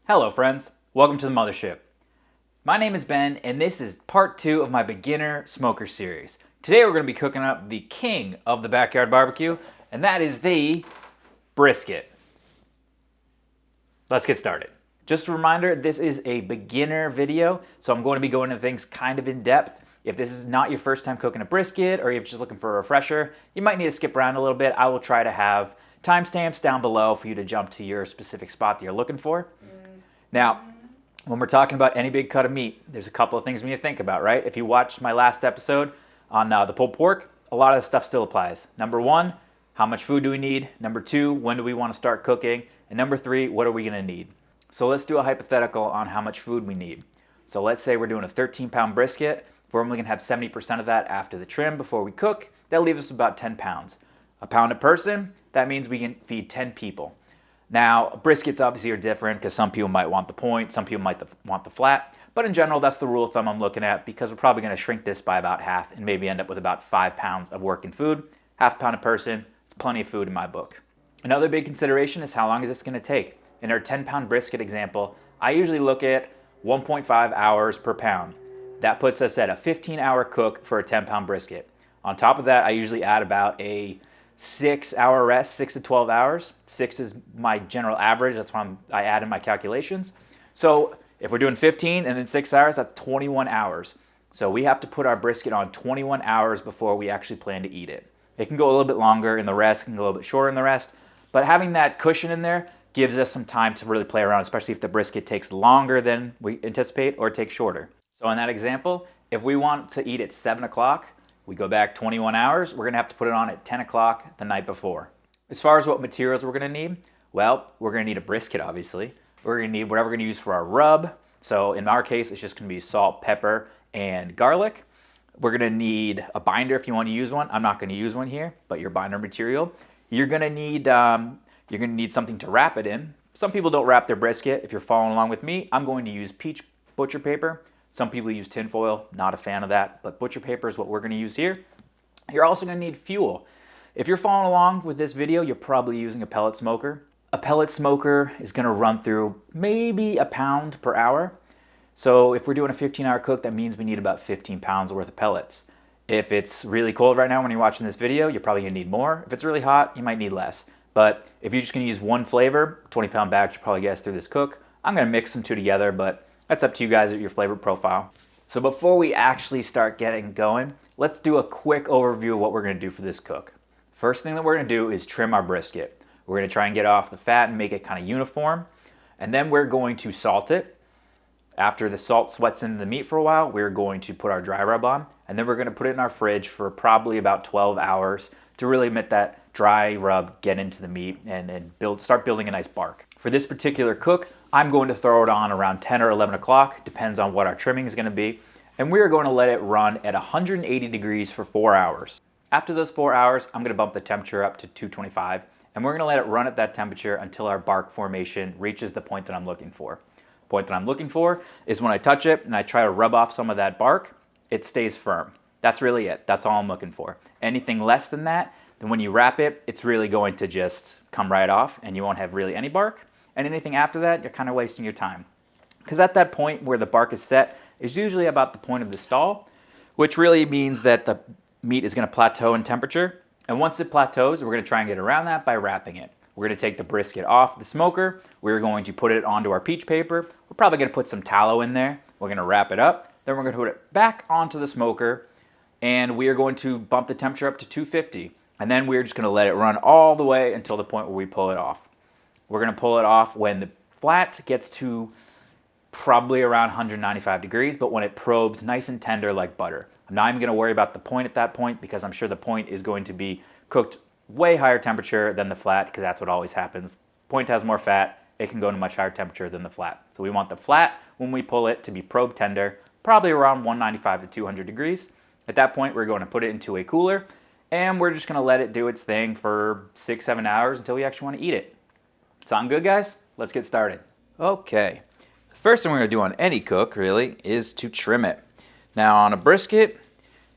Hello friends, welcome to the Mothership. My name is Ben and this is part 2 of my beginner smoker series. Today we're going to be cooking up the king of the backyard barbecue, and that is the brisket. Let's get started. Just a reminder, this is a beginner video, so I'm going to be going into things kind of in depth. If this is not your first time cooking a brisket or you're just looking for a refresher, you might need to skip around a little bit. I will try to have timestamps down below for you to jump to your specific spot that you're looking for. Now, when we're talking about any big cut of meat, there's a couple of things we need to think about, right? If you watched my last episode on the pulled pork, a lot of this stuff still applies. Number 1, how much food do we need? Number 2, when do we want to start cooking? And number 3, what are we going to need? So let's do a hypothetical on how much food we need. So let's say we're doing a 13-pound brisket. We're only going to have 70% of that after the trim before we cook. That'll leave us about 10 pounds. A pound a person, that means we can feed 10 people. Now, briskets obviously are different because some people might want the point, some people might want the flat, but in general, that's the rule of thumb I'm looking at because we're probably going to shrink this by about half and maybe end up with about 5 pounds of working food. Half a pound a person, it's plenty of food in my book. Another big consideration is how long is this going to take? In our 10-pound brisket example, I usually look at 1.5 hours per pound. That puts us at a 15-hour cook for a 10-pound brisket. On top of that, I usually add about a 6-hour rest, 6 to 12 hours. 6 is my general average. That's what I add in my calculations. So if we're doing 15 and then 6 hours, that's 21 hours. So we have to put our brisket on 21 hours before we actually plan to eat it. It can go a little bit longer in the rest, can go a little bit shorter in the rest, but having that cushion in there gives us some time to really play around, especially if the brisket takes longer than we anticipate or takes shorter. So in that example, if we want to eat at 7 o'clock, we go back 21 hours, we're gonna have to put it on at 10 o'clock the night before. As far as what materials we're gonna need, well, we're gonna need a brisket, obviously. We're gonna need whatever we're gonna use for our rub. So in our case, it's just gonna be salt, pepper, and garlic. We're gonna need a binder if you wanna use one. I'm not gonna use one here, but your binder material. You're gonna need something to wrap it in. Some people don't wrap their brisket. If you're following along with me, I'm going to use peach butcher paper. Some people use tin foil, not a fan of that, but butcher paper is what we're gonna use here. You're also gonna need fuel. If you're following along with this video, you're probably using a pellet smoker. A pellet smoker is gonna run through maybe a pound per hour. So if we're doing a 15-hour cook, that means we need about 15 pounds worth of pellets. If it's really cold right now when you're watching this video, you're probably gonna need more. If it's really hot, you might need less. But if you're just gonna use one flavor, 20-pound bag should probably get us through this cook. I'm gonna mix them two together, but that's up to you guys at your flavor profile. So before we actually start getting going, let's do a quick overview of what we're gonna do for this cook. First thing that we're gonna do is trim our brisket. We're gonna try and get off the fat and make it kind of uniform. And then we're going to salt it. After the salt sweats into the meat for a while, we're going to put our dry rub on. And then we're gonna put it in our fridge for probably about 12 hours to really let that dry rub get into the meat and start building a nice bark. For this particular cook, I'm going to throw it on around 10 or 11 o'clock, depends on what our trimming is gonna be. And we're going to let it run at 180 degrees for 4 hours. After those 4 hours, I'm gonna bump the temperature up to 225, and we're gonna let it run at that temperature until our bark formation reaches the point that I'm looking for. The point that I'm looking for is when I touch it and I try to rub off some of that bark, it stays firm. That's really it. That's all I'm looking for. Anything less than that, then when you wrap it, it's really going to just come right off and you won't have really any bark. And anything after that, you're kind of wasting your time. Because at that point where the bark is set is usually about the point of the stall, which really means that the meat is going to plateau in temperature. And once it plateaus, we're going to try and get around that by wrapping it. We're going to take the brisket off the smoker. We're going to put it onto our peach paper. We're probably going to put some tallow in there. We're going to wrap it up. Then we're going to put it back onto the smoker. And we are going to bump the temperature up to 250. And then we're just going to let it run all the way until the point where we pull it off. We're going to pull it off when the flat gets to probably around 195 degrees, but when it probes nice and tender like butter. I'm not even going to worry about the point at that point because I'm sure the point is going to be cooked way higher temperature than the flat because that's what always happens. Point has more fat. It can go to much higher temperature than the flat. So we want the flat, when we pull it, to be probe tender, probably around 195 to 200 degrees. At that point, we're going to put it into a cooler and we're just going to let it do its thing for 6-7 hours until we actually want to eat it. Sound good, guys? Let's get started. Okay, the first thing we're going to do on any cook, really, is to trim it. Now, on a brisket,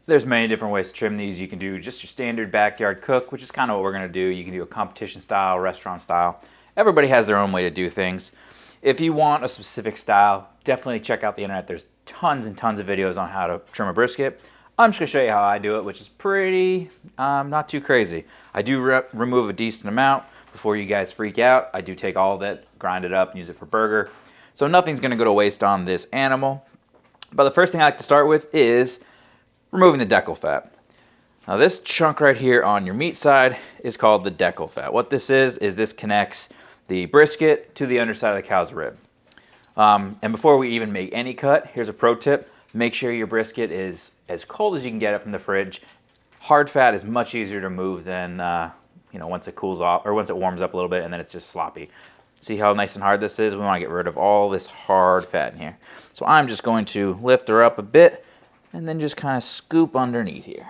there's many different ways to trim these. You can do just your standard backyard cook, which is kind of what we're going to do. You can do a competition style, restaurant style. Everybody has their own way to do things. If you want a specific style, definitely check out the internet. There's tons and tons of videos on how to trim a brisket. I'm just gonna show you how I do it, which is pretty, not too crazy. I do remove a decent amount before you guys freak out. I do take all of it, grind it up, and use it for burger. So nothing's gonna go to waste on this animal. But the first thing I like to start with is removing the decal fat. Now this chunk right here on your meat side is called the decal fat. What this is this connects the brisket to the underside of the cow's rib. And before we even make any cut, here's a pro tip. Make sure your brisket is as cold as you can get it from the fridge. Hard fat is much easier to move than once it cools off or once it warms up a little bit and then it's just sloppy. See how nice and hard this is? We want to get rid of all this hard fat in here. So I'm just going to lift her up a bit and then just kind of scoop underneath here.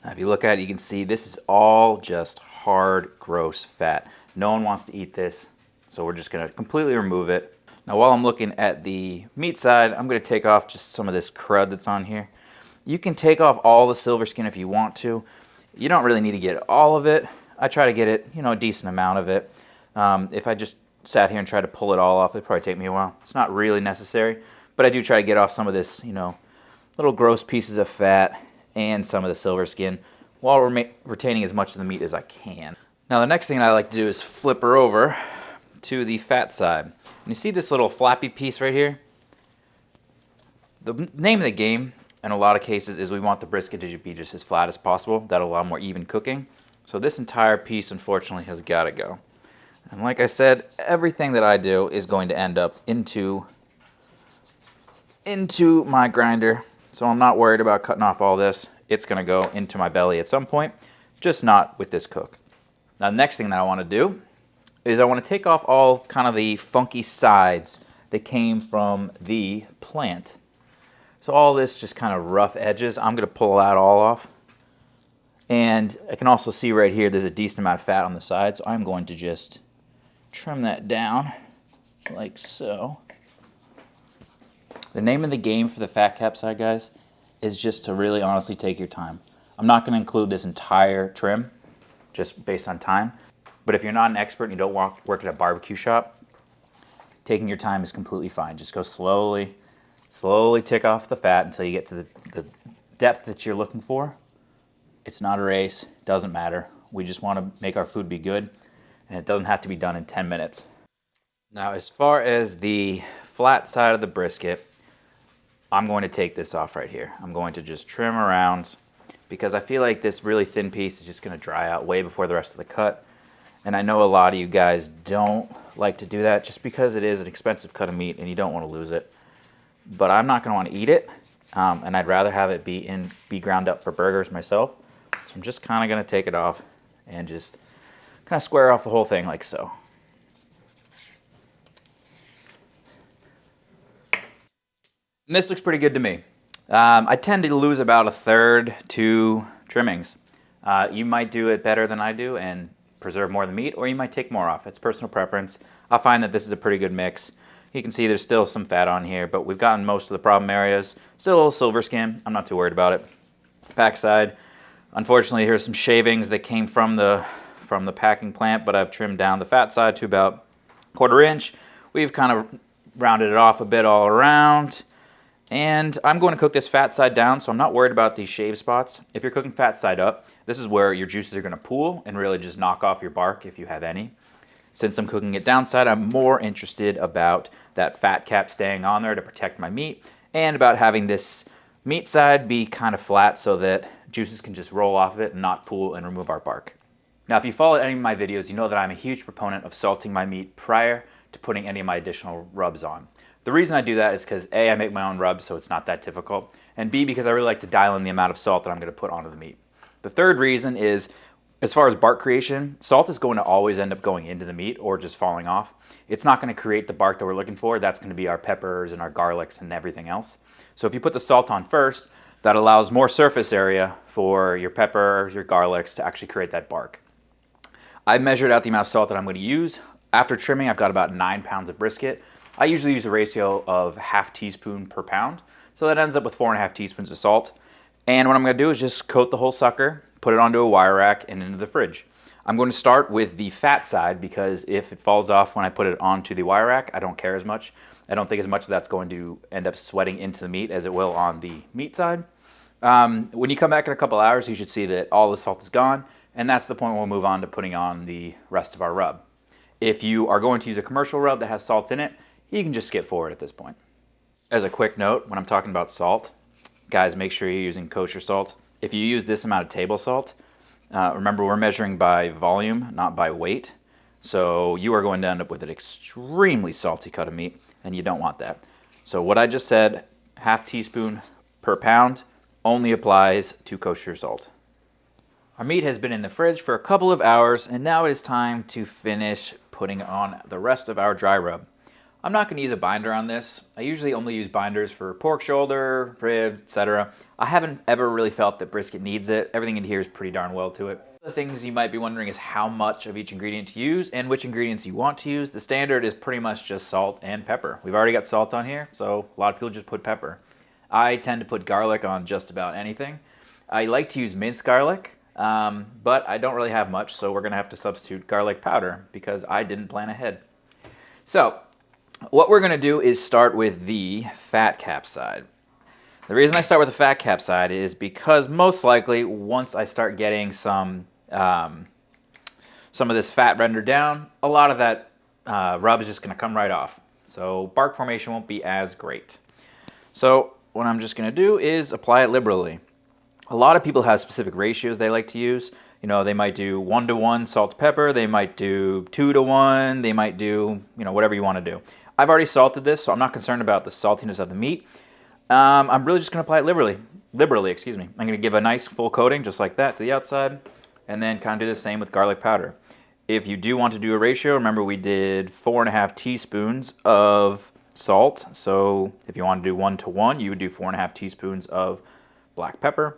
Now if you look at it, you can see this is all just hard, gross fat. No one wants to eat this, so we're just going to completely remove it. Now while I'm looking at the meat side, I'm going to take off just some of this crud that's on here. You can take off all the silver skin if you want to. You don't really need to get all of it. I try to get it, a decent amount of it. If I just sat here and tried to pull it all off, it'd probably take me a while. It's not really necessary, but I do try to get off some of this, little gross pieces of fat and some of the silver skin while retaining as much of the meat as I can. Now the next thing I like to do is flip her over to the fat side. And you see this little flappy piece right here? The name of the game in a lot of cases is we want the brisket to be just as flat as possible. That'll allow more even cooking. So this entire piece unfortunately has got to go. And like I said, everything that I do is going to end up into my grinder. So I'm not worried about cutting off all this. It's going to go into my belly at some point, just not with this cook. Now the next thing that I want to do is I want to take off all kind of the funky sides that came from the plant. So all this just kind of rough edges, I'm going to pull that all off. And I can also see right here there's a decent amount of fat on the side, so I'm going to just trim that down like so. The name of the game for the fat cap side, guys, is just to really honestly take your time. I'm not going to include this entire trim just based on time, but if you're not an expert and you don't work at a barbecue shop, taking your time is completely fine. Just go slowly tick off the fat until you get to the depth that you're looking for. It's not a race, doesn't matter. We just want to make our food be good, and it doesn't have to be done in 10 minutes. Now, as far as the flat side of the brisket, I'm going to take this off right here. I'm going to just trim around because I feel like this really thin piece is just going to dry out way before the rest of the cut. And I know a lot of you guys don't like to do that just because it is an expensive cut of meat and you don't want to lose it. But I'm not going to want to eat it, and I'd rather have it be ground up for burgers myself. So I'm just kind of going to take it off and just kind of square off the whole thing like so. And this looks pretty good to me. I tend to lose about 1/3 to trimmings. You might do it better than I do and preserve more of the meat, or you might take more off. It's personal preference. I find that this is a pretty good mix. You can see there's still some fat on here, but we've gotten most of the problem areas. Still a little silver skin. I'm not too worried about it. Backside, unfortunately, here's some shavings that came from the packing plant, but I've trimmed down the fat side to about 1/4 inch. We've kind of rounded it off a bit all around. And I'm going to cook this fat side down, so I'm not worried about these shave spots. If you're cooking fat side up, this is where your juices are going to pool and really just knock off your bark if you have any. Since I'm cooking it downside, I'm more interested about that fat cap staying on there to protect my meat and about having this meat side be kind of flat so that juices can just roll off of it and not pool and remove our bark. Now, if you followed any of my videos, you know that I'm a huge proponent of salting my meat prior to putting any of my additional rubs on. The reason I do that is because A, I make my own rubs, so it's not that difficult, and B, because I really like to dial in the amount of salt that I'm going to put onto the meat. The third reason is, as far as bark creation, salt is going to always end up going into the meat or just falling off. It's not going to create the bark that we're looking for. That's going to be our peppers and our garlics and everything else. So if you put the salt on first, that allows more surface area for your peppers, your garlics to actually create that bark. I measured out the amount of salt that I'm going to use. After trimming, I've got about 9 pounds of brisket. I usually use a ratio of 1/2 teaspoon per pound. So that ends up with 4.5 teaspoons of salt. And what I'm going to do is just coat the whole sucker, put it onto a wire rack and into the fridge. I'm going to start with the fat side because if it falls off when I put it onto the wire rack, I don't care as much. I don't think as much of that's going to end up sweating into the meat as it will on the meat side. When you come back in a couple hours, you should see that all the salt is gone, and that's the point we'll move on to putting on the rest of our rub. If you are going to use a commercial rub that has salt in it, you can just skip forward at this point. As a quick note, when I'm talking about salt, guys, make sure you're using kosher salt. If you use this amount of table salt, remember we're measuring by volume, not by weight. So you are going to end up with an extremely salty cut of meat, and you don't want that. So what I just said, half teaspoon per pound, only applies to kosher salt. Our meat has been in the fridge for a couple of hours, and now it is time to finish putting on the rest of our dry rub. I'm not going to use a binder on this. I usually only use binders for pork shoulder, ribs, etc. I haven't ever really felt that brisket needs it. Everything in here is pretty darn well to it. The things you might be wondering is how much of each ingredient to use and which ingredients you want to use. The standard is pretty much just salt and pepper. We've already got salt on here, so a lot of people just put pepper. I tend to put garlic on just about anything. I like to use minced garlic, but I don't really have much, so we're going to have to substitute garlic powder because I didn't plan ahead. So what we're going to do is start with the fat cap side. The reason I start with the fat cap side is because most likely once I start getting some of this fat rendered down, a lot of that rub is just going to come right off. So bark formation won't be as great. So what I'm just going to do is apply it liberally. A lot of people have specific ratios they like to use. You know, they might do 1-to-1 salt to pepper, they might do 2-to-1, they might do, whatever you want to do. I've already salted this, so I'm not concerned about the saltiness of the meat. I'm really just going to apply it liberally, excuse me. I'm going to give a nice full coating just like that to the outside, and then kind of do the same with garlic powder. If you do want to do a ratio, remember we did 4.5 teaspoons of salt. So if you want to do 1-to-1, you would do 4.5 teaspoons of black pepper.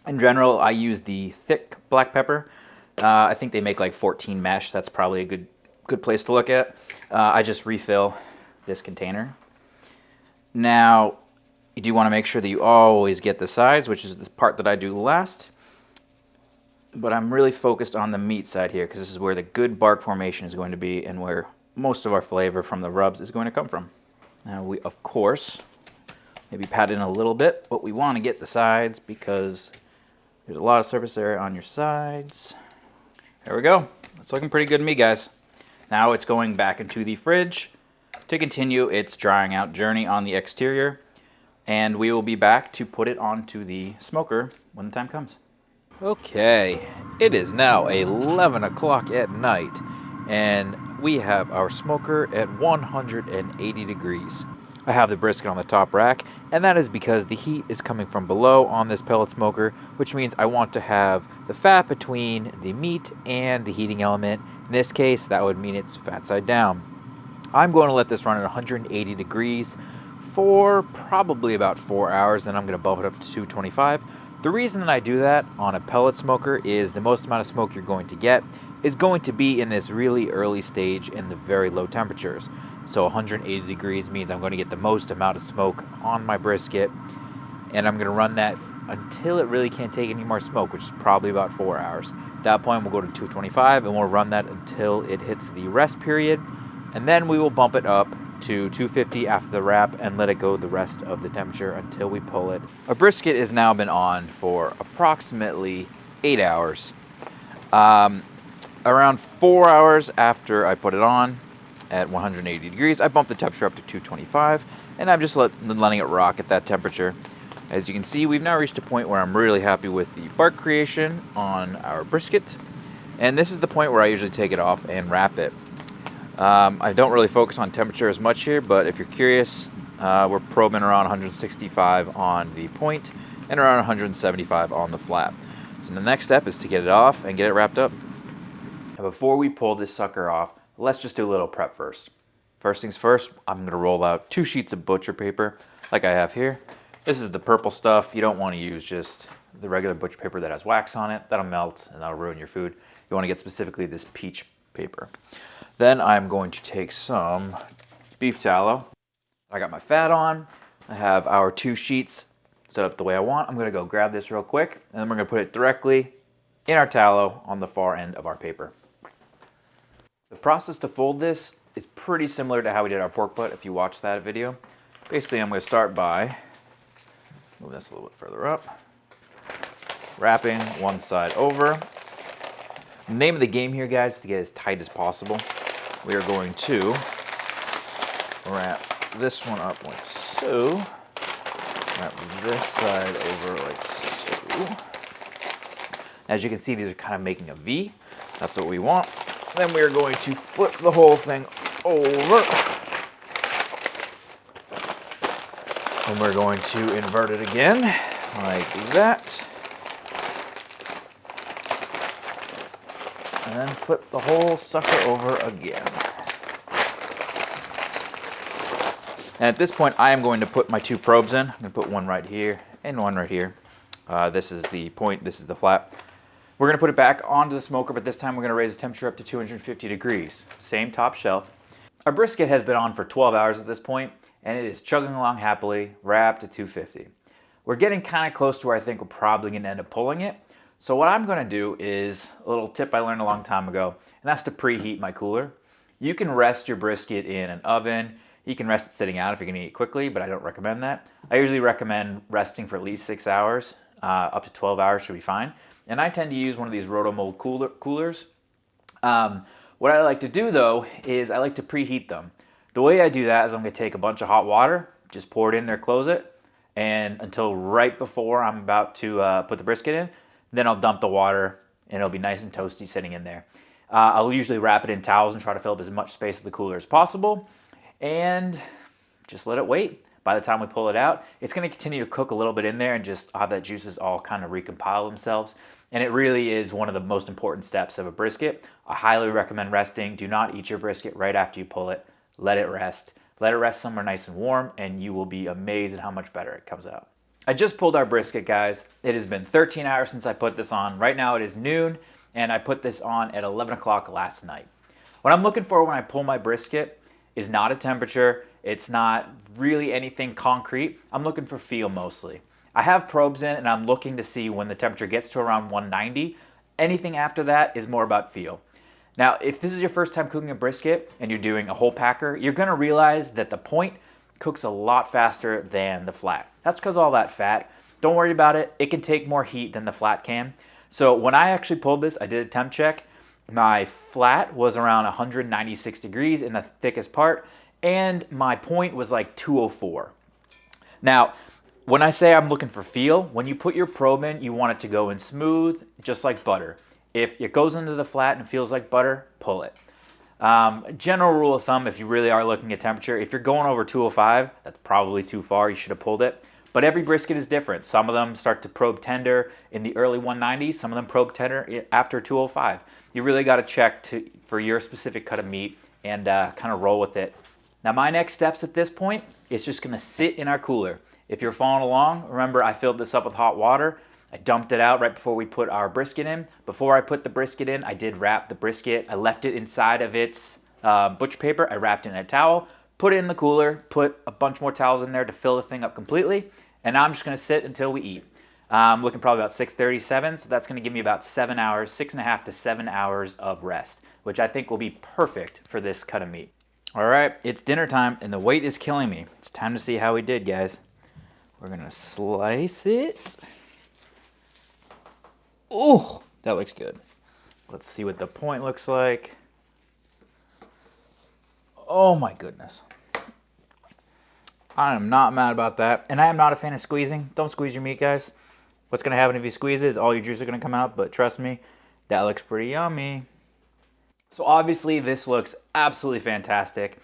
In general, I use the thick black pepper. I think they make like 14 mesh. That's probably a good place to look at. I just refill this container. Now, you do want to make sure that you always get the sides, which is the part that I do last. But I'm really focused on the meat side here because this is where the good bark formation is going to be and where most of our flavor from the rubs is going to come from. Now we, of course, maybe pat in a little bit, but we want to get the sides because there's a lot of surface area on your sides. There we go. It's looking pretty good to me, guys. Now it's going back into the fridge to continue its drying out journey on the exterior, and we will be back to put it onto the smoker when the time comes. Okay, it is now 11 o'clock at night, and we have our smoker at 180 degrees. I have the brisket on the top rack, and that is because the heat is coming from below on this pellet smoker, which means I want to have the fat between the meat and the heating element. In this case, that would mean it's fat side down. I'm going to let this run at 180 degrees for probably about 4 hours, then I'm going to bump it up to 225. The reason that I do that on a pellet smoker is the most amount of smoke you're going to get is going to be in this really early stage in the very low temperatures. So 180 degrees means I'm going to get the most amount of smoke on my brisket, and I'm going to run that until it really can't take any more smoke, which is probably about 4 hours. At that point, we'll go to 225, and we'll run that until it hits the rest period, and then we will bump it up to 250 after the wrap and let it go the rest of the temperature until we pull it. Our brisket has now been on for approximately 8 hours. Around 4 hours after I put it on at 180 degrees, I bumped the temperature up to 225, and I'm just letting it rock at that temperature. As you can see, we've now reached a point where I'm really happy with the bark creation on our brisket, and this is the point where I usually take it off and wrap it. I don't really focus on temperature as much here, but if you're curious, we're probing around 165 on the point and around 175 on the flap. So the next step is to get it off and get it wrapped up. Now before we pull this sucker off, let's just do a little prep first. First things first, I'm going to roll out 2 sheets of butcher paper like I have here. This is the purple stuff. You don't want to use just the regular butcher paper that has wax on it. That'll melt and that'll ruin your food. You want to get specifically this peach paper. Then I'm going to take some beef tallow. I got my fat on. I have our 2 sheets set up the way I want. I'm going to go grab this real quick, and then we're going to put it directly in our tallow on the far end of our paper. The process to fold this is pretty similar to how we did our pork butt if you watched that video. Basically, I'm going to start by move this a little bit further up, wrapping one side over. The name of the game here, guys, is to get as tight as possible. We are going to wrap this one up like so. Wrap this side over like so. As you can see, these are kind of making a V. That's what we want. Then we are going to flip the whole thing over. And we're going to invert it again, like that. And then flip the whole sucker over again. And at this point, I am going to put my 2 probes in. I'm going to put one right here and one right here. This is the point, this is the flat. We're going to put it back onto the smoker, but this time we're going to raise the temperature up to 250 degrees. Same top shelf. Our brisket has been on for 12 hours at this point, and it is chugging along happily, wrapped at 250. We're getting kind of close to where I think we're probably going to end up pulling it. So what I'm going to do is a little tip I learned a long time ago, and that's to preheat my cooler. You can rest your brisket in an oven. You can rest it sitting out if you're going to eat it quickly, but I don't recommend that. I usually recommend resting for at least 6 hours. Up to 12 hours should be fine. And I tend to use one of these roto-mold coolers. What I like to do, though, is I like to preheat them. The way I do that is I'm going to take a bunch of hot water, just pour it in there, close it, and until right before I'm about to put the brisket in, then I'll dump the water, and it'll be nice and toasty sitting in there. I'll usually wrap it in towels and try to fill up as much space of the cooler as possible. And just let it wait. By the time we pull it out, it's going to continue to cook a little bit in there and just have that juices all kind of recompile themselves. And it really is one of the most important steps of a brisket. I highly recommend resting. Do not eat your brisket right after you pull it. Let it rest. Let it rest somewhere nice and warm, and you will be amazed at how much better it comes out. I just pulled our brisket, guys. It has been 13 hours since I put this on. Right now it is noon, and I put this on at 11 o'clock last night. What I'm looking for when I pull my brisket is not a temperature. It's not really anything concrete. I'm looking for feel mostly. I have probes in and I'm looking to see when the temperature gets to around 190. Anything after that is more about feel. Now, if this is your first time cooking a brisket and you're doing a whole packer, you're gonna realize that the point cooks a lot faster than the flat. That's because all that fat. Don't worry about it. It can take more heat than the flat can. So when I actually pulled this, I did a temp check. My flat was around 196 degrees in the thickest part, and my point was like 204. Now, when I say I'm looking for feel, when you put your probe in, you want it to go in smooth, just like butter. If it goes into the flat and feels like butter, pull it. General rule of thumb, if you really are looking at temperature, if you're going over 205, that's probably too far. You should have pulled it. But every brisket is different. Some of them start to probe tender in the early 190s. Some of them probe tender after 205. You really got to check for your specific cut of meat and kind of roll with it. Now my next steps at this point is just going to sit in our cooler. If you're following along, remember I filled this up with hot water. I dumped it out right before we put our brisket in. Before I put the brisket in, I did wrap the brisket. I left it inside of its butcher paper. I wrapped it in a towel, put it in the cooler, put a bunch more towels in there to fill the thing up completely, and now I'm just going to sit until we eat. I'm looking probably about 6:37, so that's going to give me about 7 hours, 6.5 to 7 hours of rest, which I think will be perfect for this cut of meat. All right, it's dinner time, and the weight is killing me. It's time to see how we did, guys. We're going to slice it. Oh, that looks good. Let's see what the point looks like. Oh my goodness. I am not mad about that. And I am not a fan of squeezing. Don't squeeze your meat, guys. What's going to happen if you squeeze it is all your juice are going to come out, but trust me, that looks pretty yummy. So obviously this looks absolutely fantastic.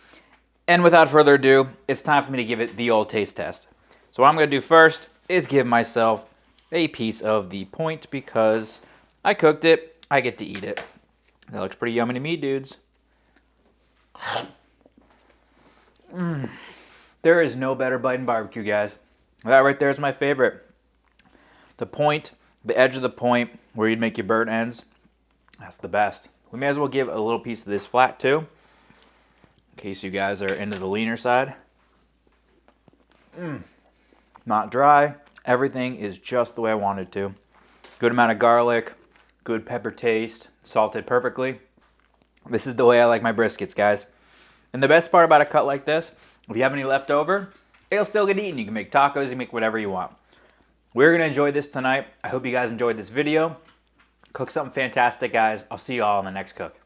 And without further ado, it's time for me to give it the old taste test. So what I'm going to do first is give myself a piece of the point because I cooked it, I get to eat it. That looks pretty yummy to me, dudes. There is no better bite in barbecue, guys. That right there is my favorite. The point, the edge of the point where you'd make your burnt ends, that's the best. We may as well give a little piece of this flat too, in case you guys are into the leaner side. Not dry. Everything is just the way I wanted it to. Good amount of garlic, good pepper taste, salted perfectly. This is the way I like my briskets, guys. And the best part about a cut like this, if you have any left over, it'll still get eaten. You can make tacos, you can make whatever you want. We're gonna enjoy this tonight. I hope you guys enjoyed this video. Cook something fantastic, guys. I'll see you all in the next cook.